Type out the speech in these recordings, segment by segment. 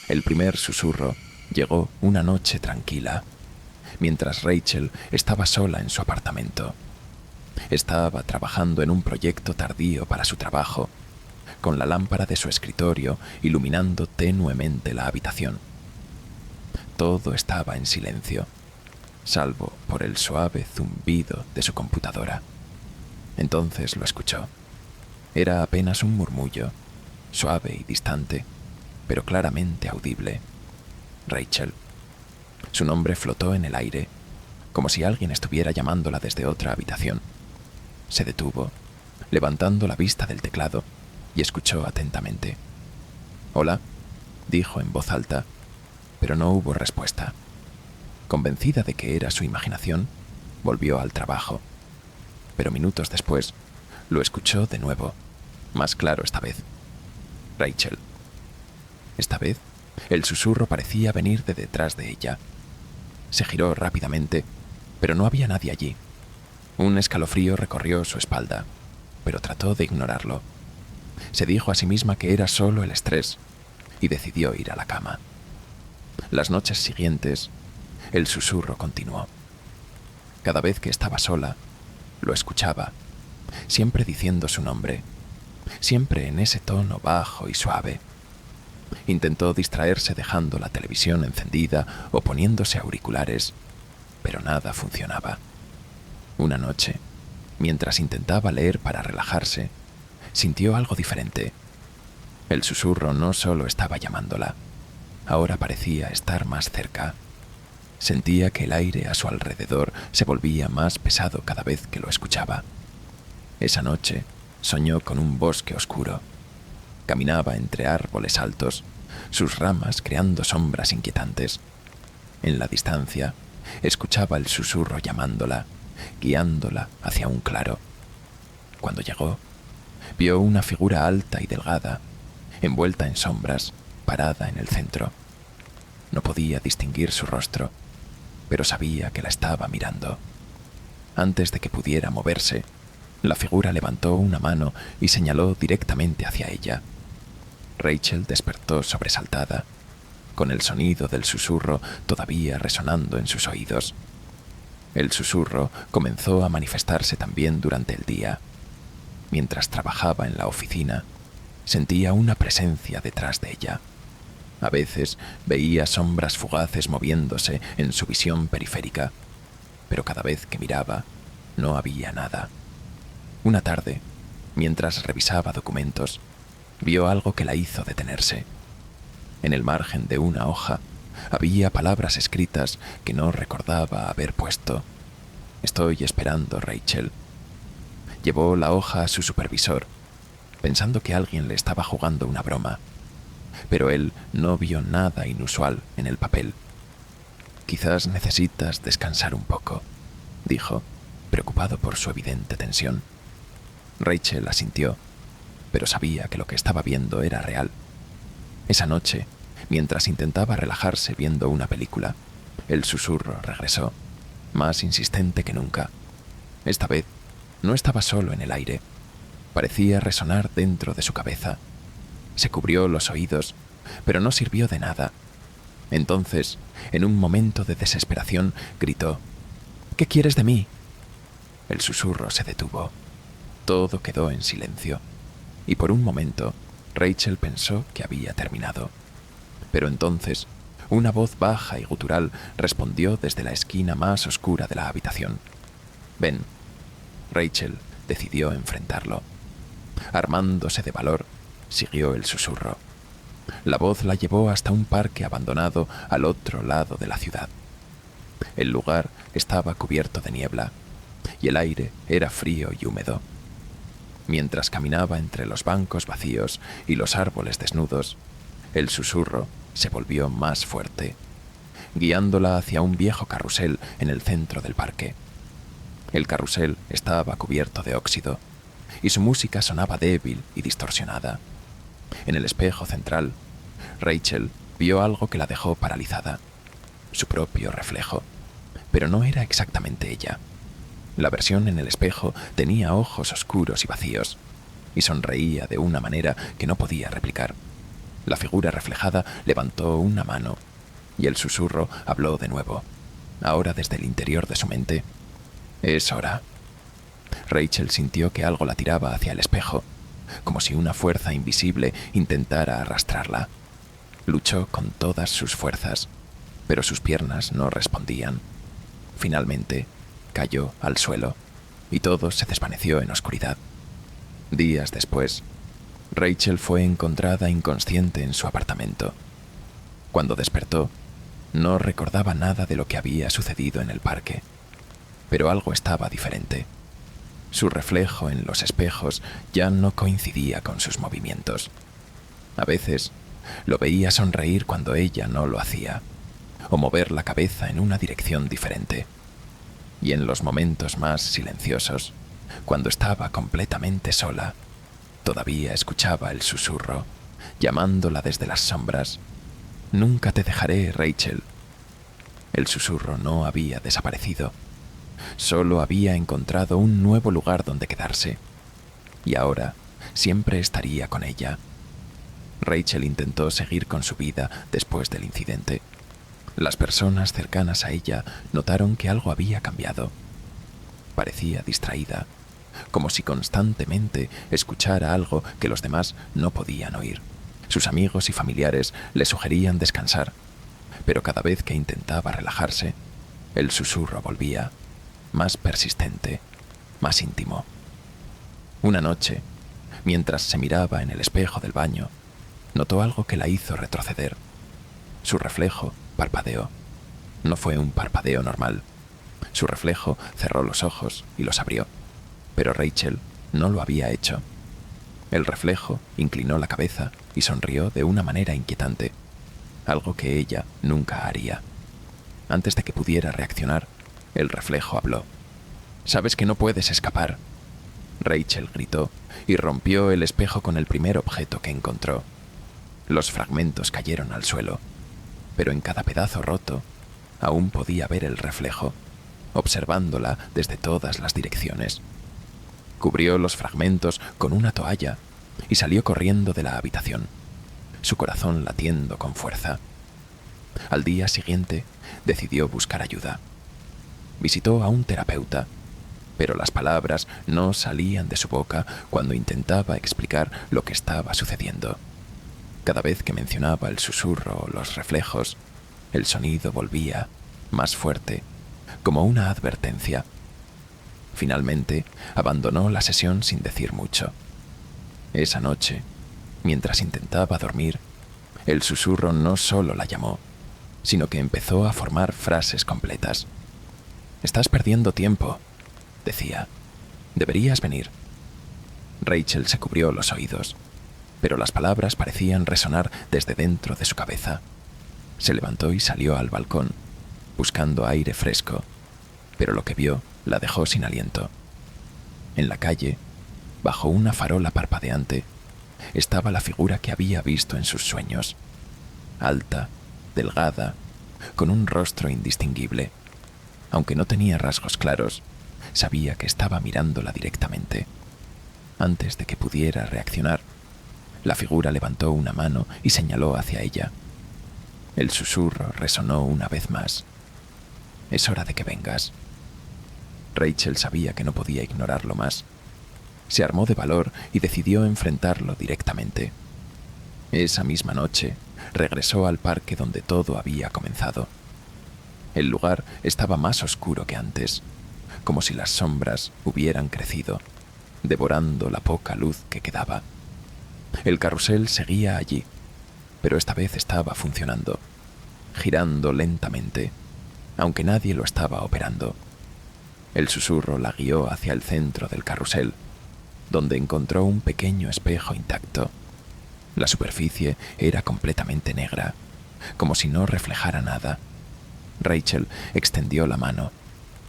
El primer susurro llegó una noche tranquila, mientras Rachel estaba sola en su apartamento. Estaba trabajando en un proyecto tardío para su trabajo, con la lámpara de su escritorio iluminando tenuemente la habitación. Todo estaba en silencio, salvo por el suave zumbido de su computadora. Entonces lo escuchó. Era apenas un murmullo, suave y distante, pero claramente audible. Rachel. Su nombre flotó en el aire, como si alguien estuviera llamándola desde otra habitación. Se detuvo, levantando la vista del teclado, y escuchó atentamente. «Hola», dijo en voz alta, pero no hubo respuesta. Convencida de que era su imaginación, volvió al trabajo. Pero minutos después, lo escuchó de nuevo, más claro esta vez. «Rachel». Esta vez, el susurro parecía venir de detrás de ella. Se giró rápidamente, pero no había nadie allí. Un escalofrío recorrió su espalda, pero trató de ignorarlo. Se dijo a sí misma que era solo el estrés y decidió ir a la cama. Las noches siguientes, el susurro continuó. Cada vez que estaba sola, lo escuchaba, siempre diciendo su nombre, siempre en ese tono bajo y suave. Intentó distraerse dejando la televisión encendida o poniéndose auriculares, pero nada funcionaba. Una noche, mientras intentaba leer para relajarse, sintió algo diferente. El susurro no solo estaba llamándola, ahora parecía estar más cerca. Sentía que el aire a su alrededor se volvía más pesado cada vez que lo escuchaba. Esa noche soñó con un bosque oscuro. Caminaba entre árboles altos, sus ramas creando sombras inquietantes. En la distancia, escuchaba el susurro llamándola, guiándola hacia un claro. Cuando llegó, vio una figura alta y delgada, envuelta en sombras, parada en el centro. No podía distinguir su rostro, pero sabía que la estaba mirando. Antes de que pudiera moverse, la figura levantó una mano y señaló directamente hacia ella. Rachel despertó sobresaltada, con el sonido del susurro todavía resonando en sus oídos. El susurro comenzó a manifestarse también durante el día. Mientras trabajaba en la oficina, sentía una presencia detrás de ella. A veces veía sombras fugaces moviéndose en su visión periférica, pero cada vez que miraba, no había nada. Una tarde, mientras revisaba documentos, vio algo que la hizo detenerse. En el margen de una hoja había palabras escritas que no recordaba haber puesto. «Estoy esperando, Rachel». Llevó la hoja a su supervisor, pensando que alguien le estaba jugando una broma, pero él no vio nada inusual en el papel. «Quizás necesitas descansar un poco», dijo, preocupado por su evidente tensión. Rachel asintió, pero sabía que lo que estaba viendo era real. Esa noche, mientras intentaba relajarse viendo una película, el susurro regresó, más insistente que nunca. Esta vez, no estaba solo en el aire. Parecía resonar dentro de su cabeza. Se cubrió los oídos, pero no sirvió de nada. Entonces, en un momento de desesperación, gritó: «¿Qué quieres de mí?». El susurro se detuvo. Todo quedó en silencio, y por un momento Rachel pensó que había terminado. Pero entonces, una voz baja y gutural respondió desde la esquina más oscura de la habitación. «Ven». Rachel decidió enfrentarlo. Armándose de valor, siguió el susurro. La voz la llevó hasta un parque abandonado al otro lado de la ciudad. El lugar estaba cubierto de niebla, y el aire era frío y húmedo. Mientras caminaba entre los bancos vacíos y los árboles desnudos, el susurro se volvió más fuerte, guiándola hacia un viejo carrusel en el centro del parque. El carrusel estaba cubierto de óxido, y su música sonaba débil y distorsionada. En el espejo central, Rachel vio algo que la dejó paralizada, su propio reflejo, pero no era exactamente ella. La versión en el espejo tenía ojos oscuros y vacíos, y sonreía de una manera que no podía replicar. La figura reflejada levantó una mano y el susurro habló de nuevo, ahora desde el interior de su mente. «Es hora». Rachel sintió que algo la tiraba hacia el espejo, como si una fuerza invisible intentara arrastrarla. Luchó con todas sus fuerzas, pero sus piernas no respondían. Finalmente, cayó al suelo y todo se desvaneció en oscuridad. Días después, Rachel fue encontrada inconsciente en su apartamento. Cuando despertó, no recordaba nada de lo que había sucedido en el parque, pero algo estaba diferente. Su reflejo en los espejos ya no coincidía con sus movimientos. A veces, lo veía sonreír cuando ella no lo hacía, o mover la cabeza en una dirección diferente. Y en los momentos más silenciosos, cuando estaba completamente sola, todavía escuchaba el susurro, llamándola desde las sombras. «Nunca te dejaré, Rachel». El susurro no había desaparecido, solo había encontrado un nuevo lugar donde quedarse, y ahora siempre estaría con ella. Rachel intentó seguir con su vida después del incidente. Las personas cercanas a ella notaron que algo había cambiado. Parecía distraída, como si constantemente escuchara algo que los demás no podían oír. Sus amigos y familiares le sugerían descansar, pero cada vez que intentaba relajarse, el susurro volvía, más persistente, más íntimo. Una noche, mientras se miraba en el espejo del baño, notó algo que la hizo retroceder. Su reflejo parpadeó. No fue un parpadeo normal. Su reflejo cerró los ojos y los abrió, pero Rachel no lo había hecho. El reflejo inclinó la cabeza y sonrió de una manera inquietante, algo que ella nunca haría. Antes de que pudiera reaccionar, el reflejo habló. «Sabes que no puedes escapar». Rachel gritó y rompió el espejo con el primer objeto que encontró. Los fragmentos cayeron al suelo, pero en cada pedazo roto aún podía ver el reflejo, observándola desde todas las direcciones. Cubrió los fragmentos con una toalla y salió corriendo de la habitación, su corazón latiendo con fuerza. Al día siguiente, decidió buscar ayuda. Visitó a un terapeuta, pero las palabras no salían de su boca cuando intentaba explicar lo que estaba sucediendo. Cada vez que mencionaba el susurro o los reflejos, el sonido volvía, más fuerte, como una advertencia. Finalmente, abandonó la sesión sin decir mucho. Esa noche, mientras intentaba dormir, el susurro no solo la llamó, sino que empezó a formar frases completas. «Estás perdiendo tiempo», decía. «Deberías venir». Rachel se cubrió los oídos, pero las palabras parecían resonar desde dentro de su cabeza. Se levantó y salió al balcón, buscando aire fresco, pero lo que vio la dejó sin aliento. En la calle, bajo una farola parpadeante, estaba la figura que había visto en sus sueños. Alta, delgada, con un rostro indistinguible. Aunque no tenía rasgos claros, sabía que estaba mirándola directamente. Antes de que pudiera reaccionar, la figura levantó una mano y señaló hacia ella. El susurro resonó una vez más. «Es hora de que vengas». Rachel sabía que no podía ignorarlo más. Se armó de valor y decidió enfrentarlo directamente. Esa misma noche, regresó al parque donde todo había comenzado. El lugar estaba más oscuro que antes, como si las sombras hubieran crecido, devorando la poca luz que quedaba. El carrusel seguía allí, pero esta vez estaba funcionando, girando lentamente, aunque nadie lo estaba operando. El susurro la guió hacia el centro del carrusel, donde encontró un pequeño espejo intacto. La superficie era completamente negra, como si no reflejara nada. Rachel extendió la mano,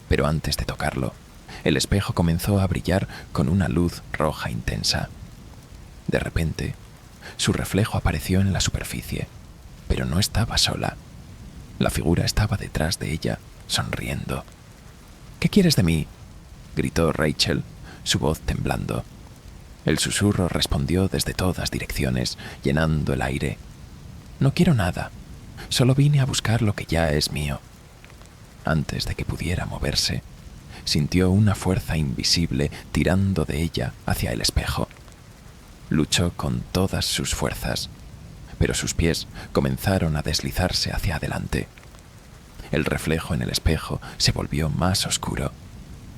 pero antes de tocarlo, el espejo comenzó a brillar con una luz roja intensa. De repente, su reflejo apareció en la superficie, pero no estaba sola. La figura estaba detrás de ella, sonriendo. «¿Qué quieres de mí?», gritó Rachel, su voz temblando. El susurro respondió desde todas direcciones, llenando el aire. «No quiero nada. Solo vine a buscar lo que ya es mío». Antes de que pudiera moverse, sintió una fuerza invisible tirando de ella hacia el espejo. Luchó con todas sus fuerzas, pero sus pies comenzaron a deslizarse hacia adelante. El reflejo en el espejo se volvió más oscuro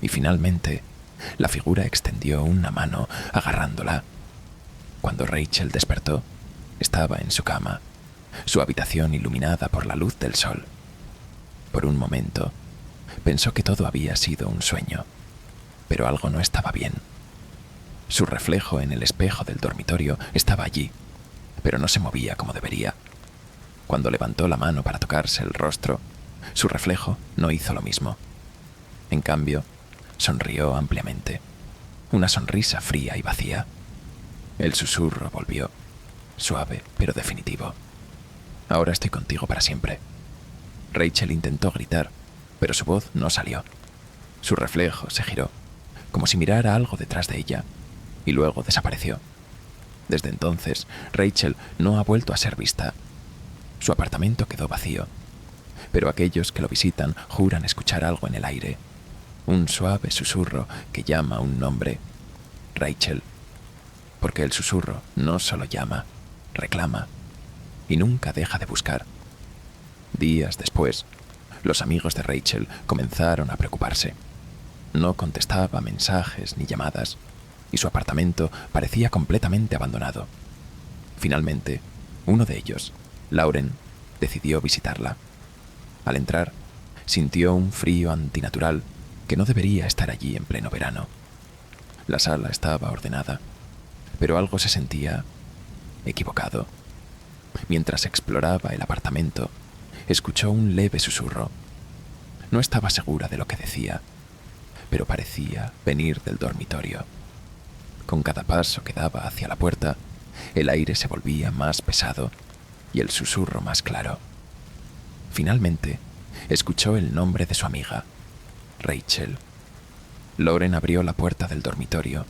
y finalmente la figura extendió una mano agarrándola. Cuando Rachel despertó, estaba en su cama, su habitación iluminada por la luz del sol. Por un momento, pensó que todo había sido un sueño, pero algo no estaba bien. Su reflejo en el espejo del dormitorio estaba allí, pero no se movía como debería. Cuando levantó la mano para tocarse el rostro, su reflejo no hizo lo mismo. En cambio, sonrió ampliamente, una sonrisa fría y vacía. El susurro volvió, suave pero definitivo. «Ahora estoy contigo para siempre». Rachel intentó gritar, pero su voz no salió. Su reflejo se giró, como si mirara algo detrás de ella, y luego desapareció. Desde entonces, Rachel no ha vuelto a ser vista. Su apartamento quedó vacío, pero aquellos que lo visitan juran escuchar algo en el aire, un suave susurro que llama un nombre: Rachel. Porque el susurro no solo llama, reclama, y nunca deja de buscar. Días después, los amigos de Rachel comenzaron a preocuparse. No contestaba mensajes ni llamadas, y su apartamento parecía completamente abandonado. Finalmente, uno de ellos, Lauren, decidió visitarla. Al entrar, sintió un frío antinatural que no debería estar allí en pleno verano. La sala estaba ordenada, pero algo se sentía equivocado. Mientras exploraba el apartamento, escuchó un leve susurro. No estaba segura de lo que decía, pero parecía venir del dormitorio. Con cada paso que daba hacia la puerta, el aire se volvía más pesado y el susurro más claro. Finalmente, escuchó el nombre de su amiga, Rachel. Lauren abrió la puerta del dormitorio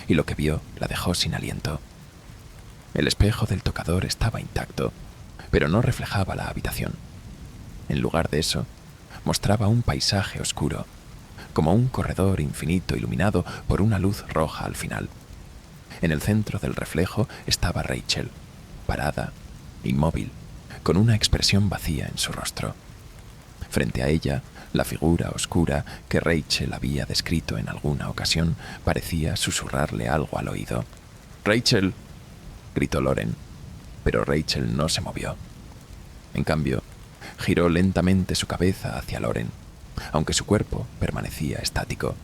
y lo que vio la dejó sin aliento. El espejo del tocador estaba intacto, pero no reflejaba la habitación. En lugar de eso, mostraba un paisaje oscuro, como un corredor infinito iluminado por una luz roja al final. En el centro del reflejo estaba Rachel, parada, inmóvil, con una expresión vacía en su rostro. Frente a ella, la figura oscura que Rachel había descrito en alguna ocasión parecía susurrarle algo al oído. «¡Rachel!», gritó Lauren, pero Rachel no se movió. En cambio, giró lentamente su cabeza hacia Lauren, aunque su cuerpo permanecía estático.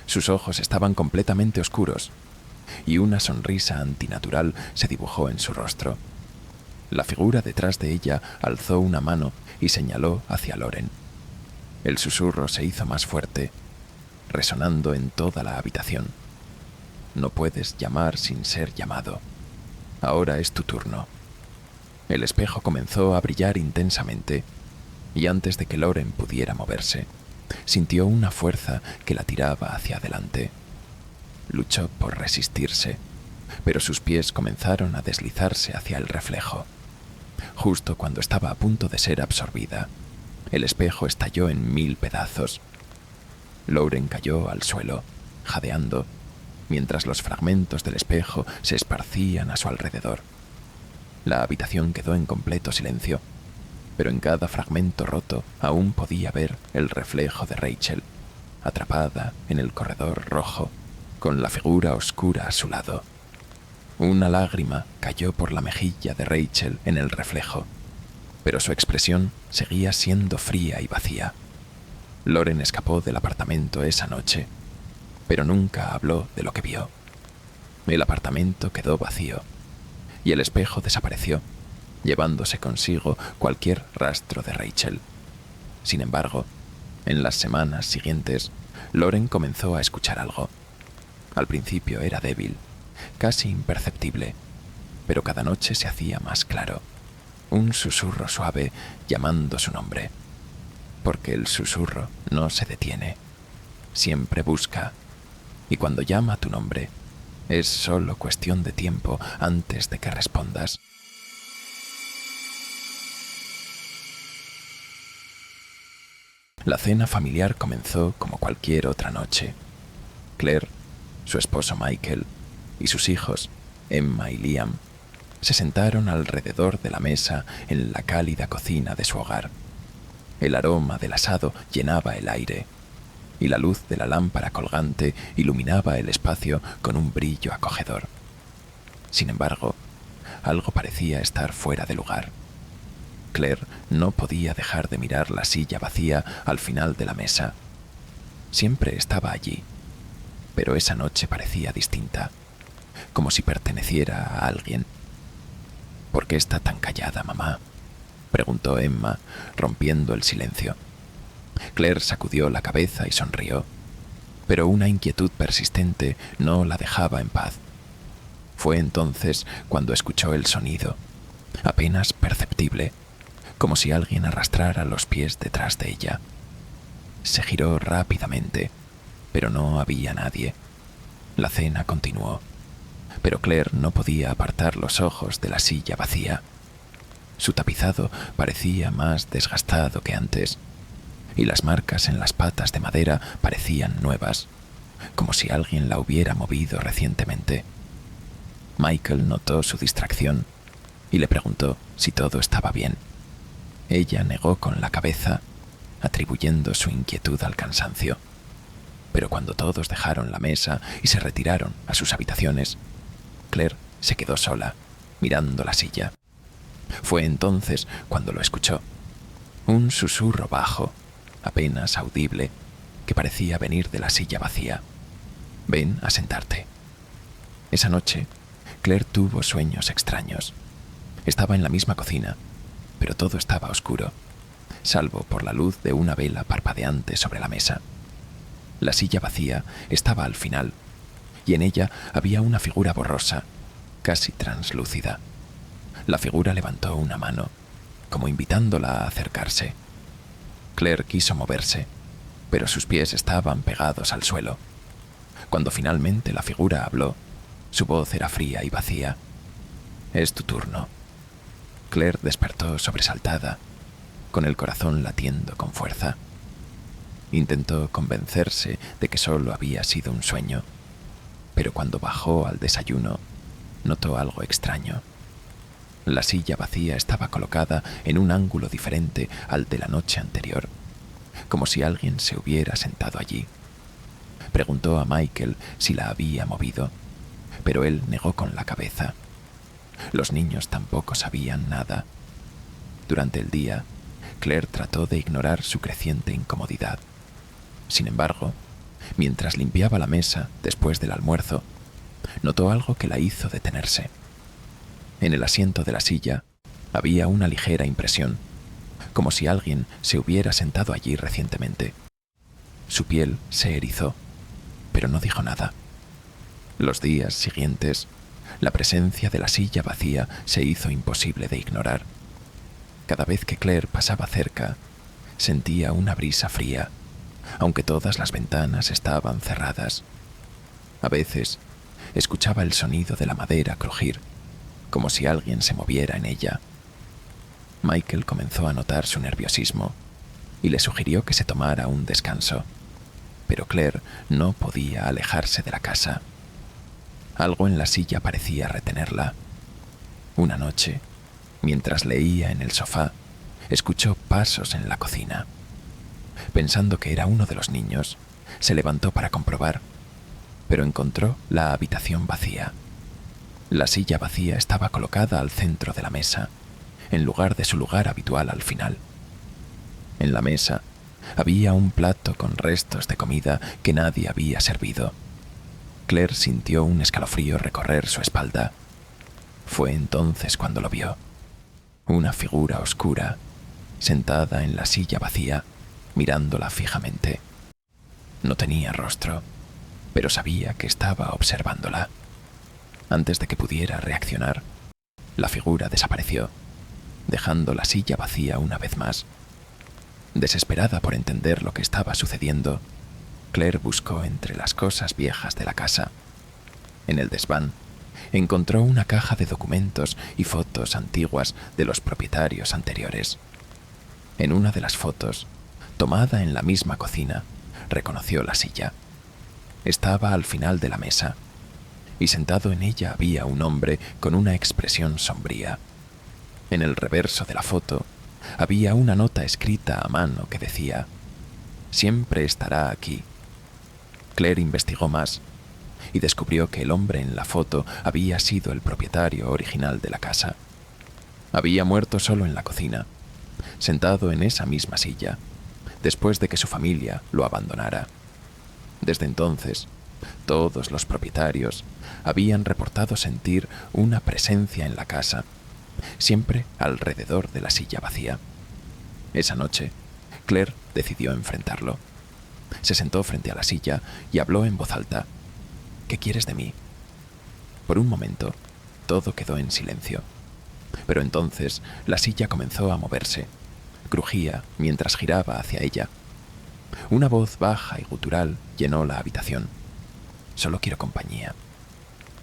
Sus ojos estaban completamente oscuros, y una sonrisa antinatural se dibujó en su rostro. La figura detrás de ella alzó una mano y señaló hacia Lauren. El susurro se hizo más fuerte, resonando en toda la habitación. «No puedes llamar sin ser llamado. Ahora es tu turno». El espejo comenzó a brillar intensamente, y antes de que Lauren pudiera moverse, sintió una fuerza que la tiraba hacia adelante. Luchó por resistirse, pero sus pies comenzaron a deslizarse hacia el reflejo. Justo cuando estaba a punto de ser absorbida, el espejo estalló en 1000 pedazos. Lauren cayó al suelo, jadeando, mientras los fragmentos del espejo se esparcían a su alrededor. La habitación quedó en completo silencio, pero en cada fragmento roto aún podía ver el reflejo de Rachel, atrapada en el corredor rojo, con la figura oscura a su lado. Una lágrima cayó por la mejilla de Rachel en el reflejo, pero su expresión seguía siendo fría y vacía. Lauren escapó del apartamento esa noche, pero nunca habló de lo que vio. El apartamento quedó vacío, y el espejo desapareció, llevándose consigo cualquier rastro de Rachel. Sin embargo, en las semanas siguientes, Lauren comenzó a escuchar algo. Al principio era débil, casi imperceptible, pero cada noche se hacía más claro. Un susurro suave llamando su nombre. Porque el susurro no se detiene, siempre busca, y cuando llama tu nombre, Es solo cuestión de tiempo antes de que respondas. La cena familiar comenzó como cualquier otra noche. Claire, su esposo Michael y sus hijos, Emma y Liam, se sentaron alrededor de la mesa en la cálida cocina de su hogar. El aroma del asado llenaba el aire y la luz de la lámpara colgante iluminaba el espacio con un brillo acogedor. Sin embargo, algo parecía estar fuera de lugar. Claire no podía dejar de mirar la silla vacía al final de la mesa. Siempre estaba allí, pero esa noche parecía distinta, como si perteneciera a alguien. ¿Por qué está tan callada, mamá?, preguntó Emma, rompiendo el silencio. Claire sacudió la cabeza y sonrió, pero una inquietud persistente no la dejaba en paz. Fue entonces cuando escuchó el sonido, apenas perceptible, como si alguien arrastrara los pies detrás de ella. Se giró rápidamente, pero no había nadie. La cena continuó, pero Claire no podía apartar los ojos de la silla vacía. Su tapizado parecía más desgastado que antes, y las marcas en las patas de madera parecían nuevas, como si alguien la hubiera movido recientemente. Michael notó su distracción y le preguntó si todo estaba bien. Ella negó con la cabeza, atribuyendo su inquietud al cansancio. Pero cuando todos dejaron la mesa y se retiraron a sus habitaciones, Claire se quedó sola, mirando la silla. Fue entonces cuando lo escuchó. Un susurro bajo, apenas audible, que parecía venir de la silla vacía. «Ven a sentarte». Esa noche, Claire tuvo sueños extraños. Estaba en la misma cocina, pero todo estaba oscuro, salvo por la luz de una vela parpadeante sobre la mesa. La silla vacía estaba al final, y en ella había una figura borrosa, casi translúcida. La figura levantó una mano, como invitándola a acercarse. Claire quiso moverse, pero sus pies estaban pegados al suelo. Cuando finalmente la figura habló, su voz era fría y vacía. «Es tu turno». Claire despertó sobresaltada, con el corazón latiendo con fuerza. Intentó convencerse de que solo había sido un sueño, pero cuando bajó al desayuno, notó algo extraño. La silla vacía estaba colocada en un ángulo diferente al de la noche anterior, como si alguien se hubiera sentado allí. Preguntó a Michael si la había movido, pero él negó con la cabeza. Los niños tampoco sabían nada. Durante el día, Claire trató de ignorar su creciente incomodidad. Sin embargo, mientras limpiaba la mesa después del almuerzo, notó algo que la hizo detenerse. En el asiento de la silla había una ligera impresión, como si alguien se hubiera sentado allí recientemente. Su piel se erizó, pero no dijo nada. Los días siguientes, la presencia de la silla vacía se hizo imposible de ignorar. Cada vez que Claire pasaba cerca, sentía una brisa fría, aunque todas las ventanas estaban cerradas. A veces, escuchaba el sonido de la madera crujir, como si alguien se moviera en ella. Michael comenzó a notar su nerviosismo y le sugirió que se tomara un descanso, pero Claire no podía alejarse de la casa. Algo en la silla parecía retenerla. Una noche, mientras leía en el sofá, escuchó pasos en la cocina. Pensando que era uno de los niños, se levantó para comprobar, pero encontró la habitación vacía. La silla vacía estaba colocada al centro de la mesa, en lugar de su lugar habitual al final. En la mesa había un plato con restos de comida que nadie había servido. Claire sintió un escalofrío recorrer su espalda. Fue entonces cuando lo vio. Una figura oscura, sentada en la silla vacía, mirándola fijamente. No tenía rostro, pero sabía que estaba observándola. Antes de que pudiera reaccionar, la figura desapareció, dejando la silla vacía una vez más. Desesperada por entender lo que estaba sucediendo, Claire buscó entre las cosas viejas de la casa. En el desván, encontró una caja de documentos y fotos antiguas de los propietarios anteriores. En una de las fotos, tomada en la misma cocina, reconoció la silla. Estaba al final de la mesa, y sentado en ella había un hombre con una expresión sombría. En el reverso de la foto había una nota escrita a mano que decía: «Siempre estará aquí». Claire investigó más y descubrió que el hombre en la foto había sido el propietario original de la casa. Había muerto solo en la cocina, sentado en esa misma silla, después de que su familia lo abandonara. Desde entonces, todos los propietarios habían reportado sentir una presencia en la casa, siempre alrededor de la silla vacía. Esa noche, Claire decidió enfrentarlo. Se sentó frente a la silla y habló en voz alta: «¿Qué quieres de mí?». Por un momento, todo quedó en silencio. Pero entonces la silla comenzó a moverse. Crujía mientras giraba hacia ella. Una voz baja y gutural llenó la habitación: «Solo quiero compañía».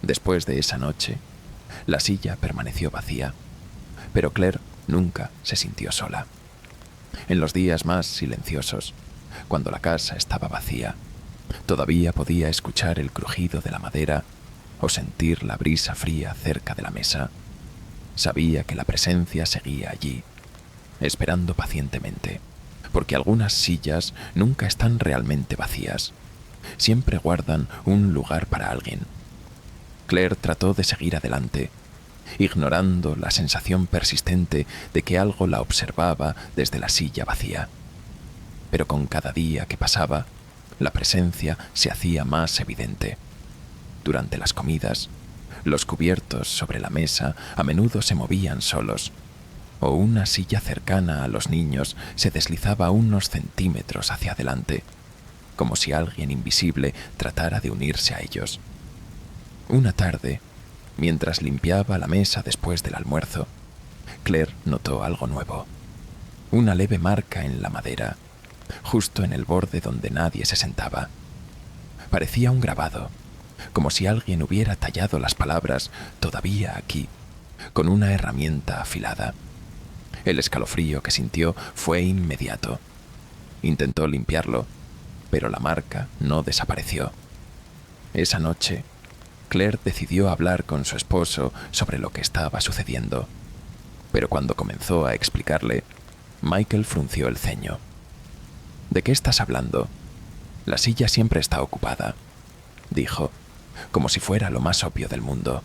Después de esa noche, la silla permaneció vacía, pero Claire nunca se sintió sola. En los días más silenciosos, cuando la casa estaba vacía, todavía podía escuchar el crujido de la madera o sentir la brisa fría cerca de la mesa. Sabía que la presencia seguía allí, esperando pacientemente, porque algunas sillas nunca están realmente vacías. Siempre guardan un lugar para alguien. Claire trató de seguir adelante, ignorando la sensación persistente de que algo la observaba desde la silla vacía. Pero con cada día que pasaba, la presencia se hacía más evidente. Durante las comidas, los cubiertos sobre la mesa a menudo se movían solos, o una silla cercana a los niños se deslizaba unos centímetros hacia adelante, como si alguien invisible tratara de unirse a ellos. Una tarde, mientras limpiaba la mesa después del almuerzo, Claire notó algo nuevo: una leve marca en la madera, justo en el borde donde nadie se sentaba. Parecía un grabado, como si alguien hubiera tallado las palabras «todavía aquí» con una herramienta afilada. El escalofrío que sintió fue inmediato. Intentó limpiarlo, pero la marca no desapareció. Esa noche, Claire decidió hablar con su esposo sobre lo que estaba sucediendo, pero cuando comenzó a explicarle, Michael frunció el ceño. «¿De qué estás hablando? La silla siempre está ocupada», dijo, como si fuera lo más obvio del mundo.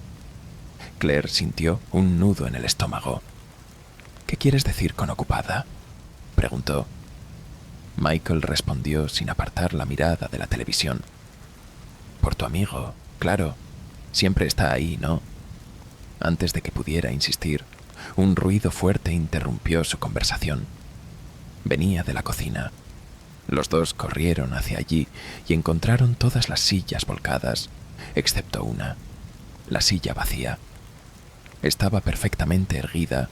Claire sintió un nudo en el estómago. «¿Qué quieres decir con ocupada?», preguntó. Michael respondió sin apartar la mirada de la televisión. «Por tu amigo, claro. Siempre está ahí, ¿no?». Antes de que pudiera insistir, un ruido fuerte interrumpió su conversación. Venía de la cocina. Los dos corrieron hacia allí y encontraron todas las sillas volcadas, excepto una, la silla vacía. Estaba perfectamente erguida,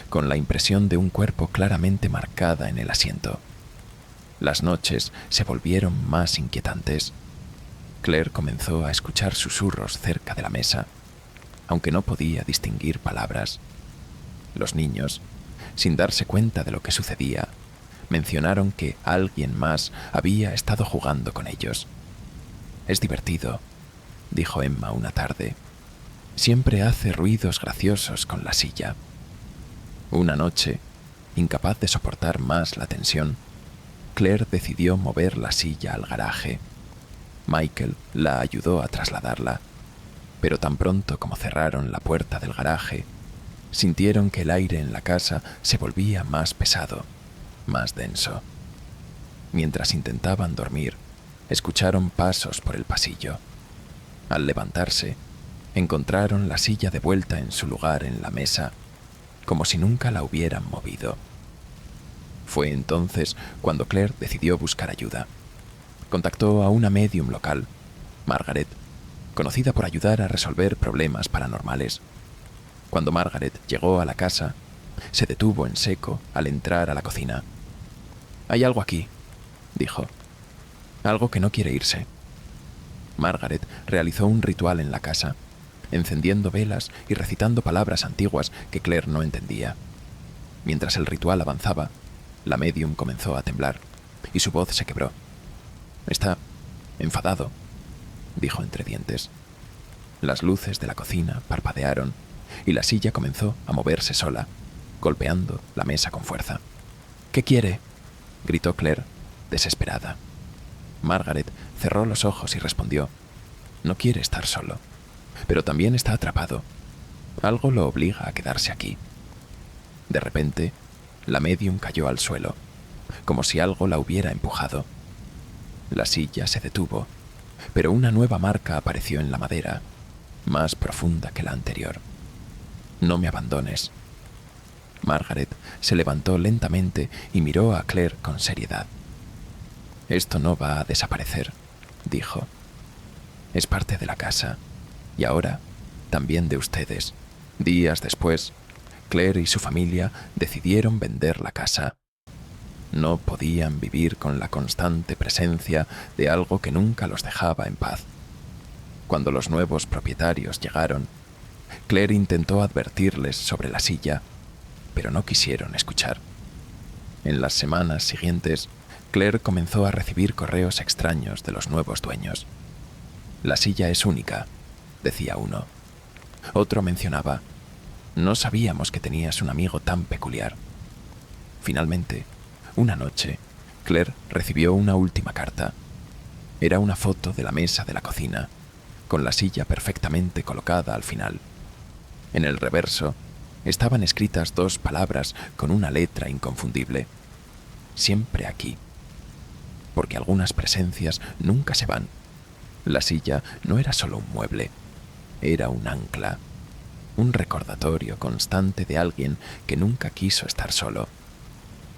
con la impresión de un cuerpo claramente marcada en el asiento. Las noches se volvieron más inquietantes. Claire comenzó a escuchar susurros cerca de la mesa, aunque no podía distinguir palabras. Los niños, sin darse cuenta de lo que sucedía, mencionaron que alguien más había estado jugando con ellos. «Es divertido», dijo Emma una tarde. «Siempre hace ruidos graciosos con la silla». Una noche, incapaz de soportar más la tensión, Claire decidió mover la silla al garaje. Michael la ayudó a trasladarla, pero tan pronto como cerraron la puerta del garaje, sintieron que el aire en la casa se volvía más pesado, más denso. Mientras intentaban dormir, escucharon pasos por el pasillo. Al levantarse, encontraron la silla de vuelta en su lugar en la mesa, como si nunca la hubieran movido. Fue entonces cuando Claire decidió buscar ayuda. Contactó a una médium local, Margaret, conocida por ayudar a resolver problemas paranormales. Cuando Margaret llegó a la casa, se detuvo en seco al entrar a la cocina. «Hay algo aquí», dijo. «Algo que no quiere irse». Margaret realizó un ritual en la casa, encendiendo velas y recitando palabras antiguas que Claire no entendía. Mientras el ritual avanzaba, la médium comenzó a temblar y su voz se quebró. «Está enfadado», dijo entre dientes. Las luces de la cocina parpadearon y la silla comenzó a moverse sola, golpeando la mesa con fuerza. «¿Qué quiere?», gritó Claire, desesperada. Margaret cerró los ojos y respondió: «No quiere estar solo, pero también está atrapado. Algo lo obliga a quedarse aquí». De repente, la médium cayó al suelo, como si algo la hubiera empujado. La silla se detuvo, pero una nueva marca apareció en la madera, más profunda que la anterior. «No me abandones». Margaret se levantó lentamente y miró a Claire con seriedad. «Esto no va a desaparecer», dijo. «Es parte de la casa, y ahora también de ustedes». Días después, Claire y su familia decidieron vender la casa. No podían vivir con la constante presencia de algo que nunca los dejaba en paz. Cuando los nuevos propietarios llegaron, Claire intentó advertirles sobre la silla, pero no quisieron escuchar. En las semanas siguientes, Claire comenzó a recibir correos extraños de los nuevos dueños. «La silla es única», decía uno. Otro mencionaba: «No sabíamos que tenías un amigo tan peculiar». Finalmente, una noche, Claire recibió una última carta. Era una foto de la mesa de la cocina, con la silla perfectamente colocada al final. En el reverso estaban escritas dos palabras con una letra inconfundible: «Siempre aquí». Porque algunas presencias nunca se van. La silla no era solo un mueble, era un ancla, un recordatorio constante de alguien que nunca quiso estar solo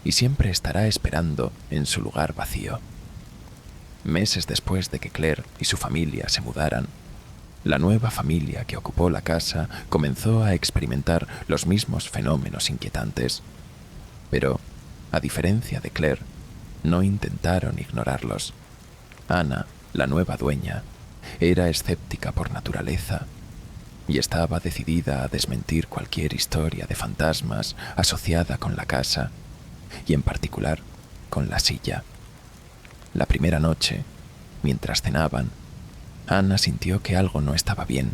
y siempre estará esperando en su lugar vacío. Meses después de que Claire y su familia se mudaran, la nueva familia que ocupó la casa comenzó a experimentar los mismos fenómenos inquietantes. Pero, a diferencia de Claire, no intentaron ignorarlos. Ana, la nueva dueña, era escéptica por naturaleza y estaba decidida a desmentir cualquier historia de fantasmas asociada con la casa, y en particular con la silla. La primera noche, mientras cenaban, Ana sintió que algo no estaba bien.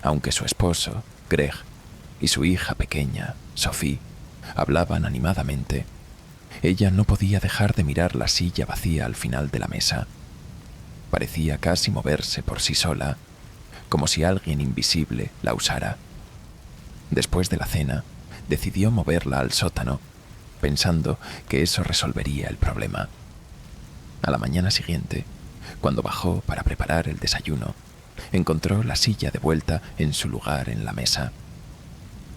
Aunque su esposo, Greg, y su hija pequeña, Sophie, hablaban animadamente, ella no podía dejar de mirar la silla vacía al final de la mesa. Parecía casi moverse por sí sola, como si alguien invisible la usara. Después de la cena, decidió moverla al sótano, pensando que eso resolvería el problema. A la mañana siguiente, cuando bajó para preparar el desayuno, encontró la silla de vuelta en su lugar en la mesa.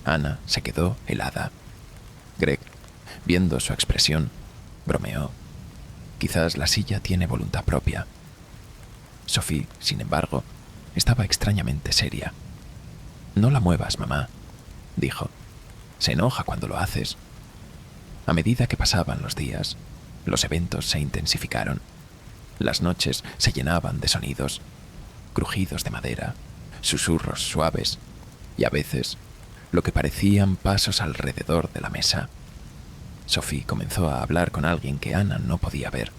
Ana se quedó helada. Greg, viendo su expresión, bromeó: «Quizás la silla tiene voluntad propia». Sophie, sin embargo, estaba extrañamente seria. «No la muevas, mamá», dijo. «Se enoja cuando lo haces». A medida que pasaban los días, los eventos se intensificaron. Las noches se llenaban de sonidos, crujidos de madera, susurros suaves y a veces lo que parecían pasos alrededor de la mesa. Sophie comenzó a hablar con alguien que Ana no podía ver.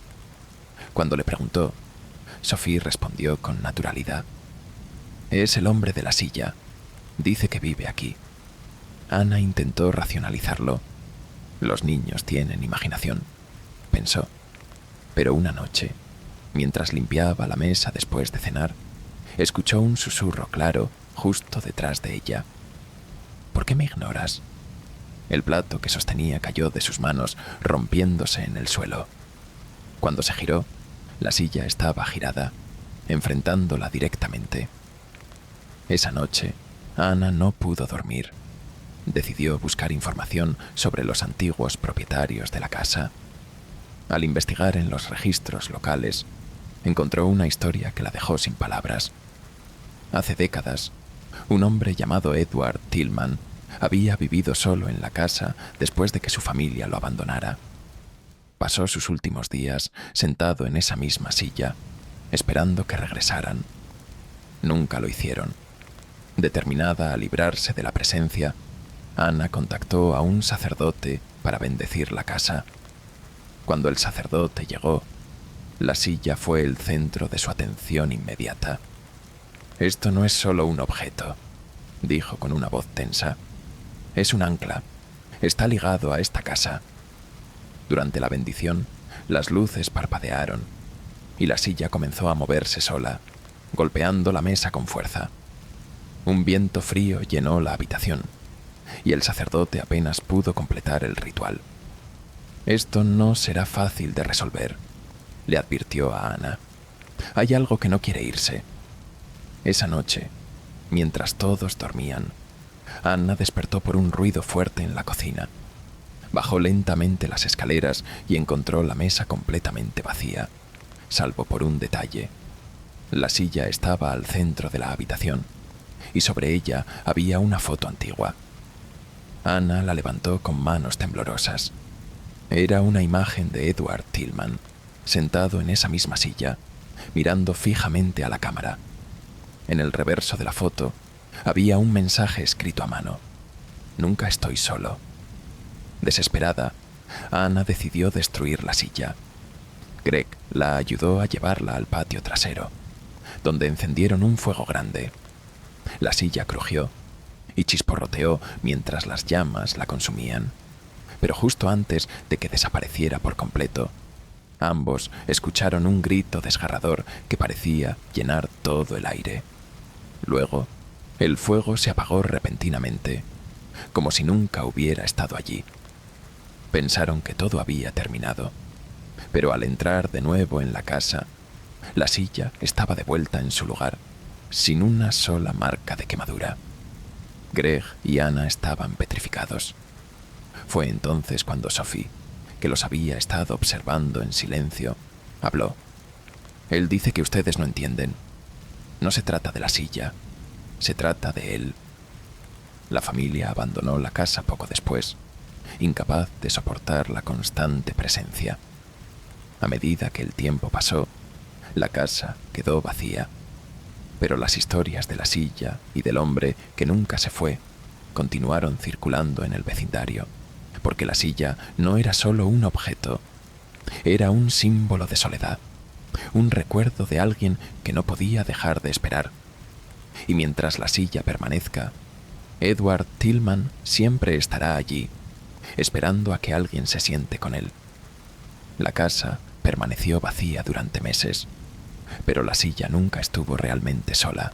Cuando le preguntó, Sophie respondió con naturalidad: «Es el hombre de la silla. Dice que vive aquí». Ana intentó racionalizarlo. Los niños tienen imaginación, pensó. Pero una noche, mientras limpiaba la mesa después de cenar, escuchó un susurro claro justo detrás de ella. «¿Por qué me ignoras?». El plato que sostenía cayó de sus manos, rompiéndose en el suelo. Cuando se giró, la silla estaba girada, enfrentándola directamente. Esa noche, Ana no pudo dormir. Decidió buscar información sobre los antiguos propietarios de la casa. Al investigar en los registros locales, encontró una historia que la dejó sin palabras. Hace décadas, un hombre llamado Edward Tillman había vivido solo en la casa después de que su familia lo abandonara. Pasó sus últimos días sentado en esa misma silla, esperando que regresaran. Nunca lo hicieron. Determinada a librarse de la presencia, Ana contactó a un sacerdote para bendecir la casa. Cuando el sacerdote llegó, la silla fue el centro de su atención inmediata. «Esto no es solo un objeto», dijo con una voz tensa. «Es un ancla. Está ligado a esta casa». Durante la bendición, las luces parpadearon y la silla comenzó a moverse sola, golpeando la mesa con fuerza. Un viento frío llenó la habitación y el sacerdote apenas pudo completar el ritual. «Esto no será fácil de resolver», le advirtió a Ana. «Hay algo que no quiere irse». Esa noche, mientras todos dormían, Ana despertó por un ruido fuerte en la cocina. Bajó lentamente las escaleras y encontró la mesa completamente vacía, salvo por un detalle. La silla estaba al centro de la habitación y sobre ella había una foto antigua. Ana la levantó con manos temblorosas. Era una imagen de Edward Tillman, sentado en esa misma silla, mirando fijamente a la cámara. En el reverso de la foto había un mensaje escrito a mano: «Nunca estoy solo». Desesperada, Ana decidió destruir la silla. Greg la ayudó a llevarla al patio trasero, donde encendieron un fuego grande. La silla crujió y chisporroteó mientras las llamas la consumían. Pero justo antes de que desapareciera por completo, ambos escucharon un grito desgarrador que parecía llenar todo el aire. Luego, el fuego se apagó repentinamente, como si nunca hubiera estado allí. Pensaron que todo había terminado, pero al entrar de nuevo en la casa, la silla estaba de vuelta en su lugar, sin una sola marca de quemadura. Greg y Ana estaban petrificados. Fue entonces cuando Sophie, que los había estado observando en silencio, habló. «Él dice que ustedes no entienden. No se trata de la silla, se trata de él». La familia abandonó la casa poco después, incapaz de soportar la constante presencia. A medida que el tiempo pasó, la casa quedó vacía, pero las historias de la silla y del hombre que nunca se fue continuaron circulando en el vecindario, porque la silla no era solo un objeto, era un símbolo de soledad, un recuerdo de alguien que no podía dejar de esperar. Y mientras la silla permanezca, Edward Tillman siempre estará allí, esperando a que alguien se siente con él. La casa permaneció vacía durante meses, pero la silla nunca estuvo realmente sola.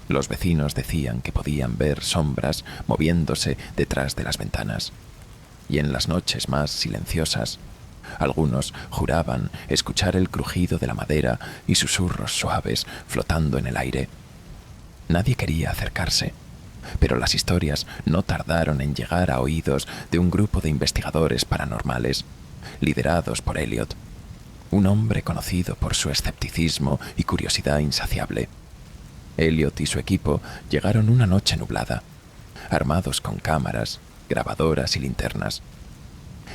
Los vecinos decían que podían ver sombras moviéndose detrás de las ventanas, y en las noches más silenciosas, algunos juraban escuchar el crujido de la madera y susurros suaves flotando en el aire. Nadie quería acercarse, pero las historias no tardaron en llegar a oídos de un grupo de investigadores paranormales, liderados por Elliot, un hombre conocido por su escepticismo y curiosidad insaciable. Elliot y su equipo llegaron una noche nublada, armados con cámaras, grabadoras y linternas.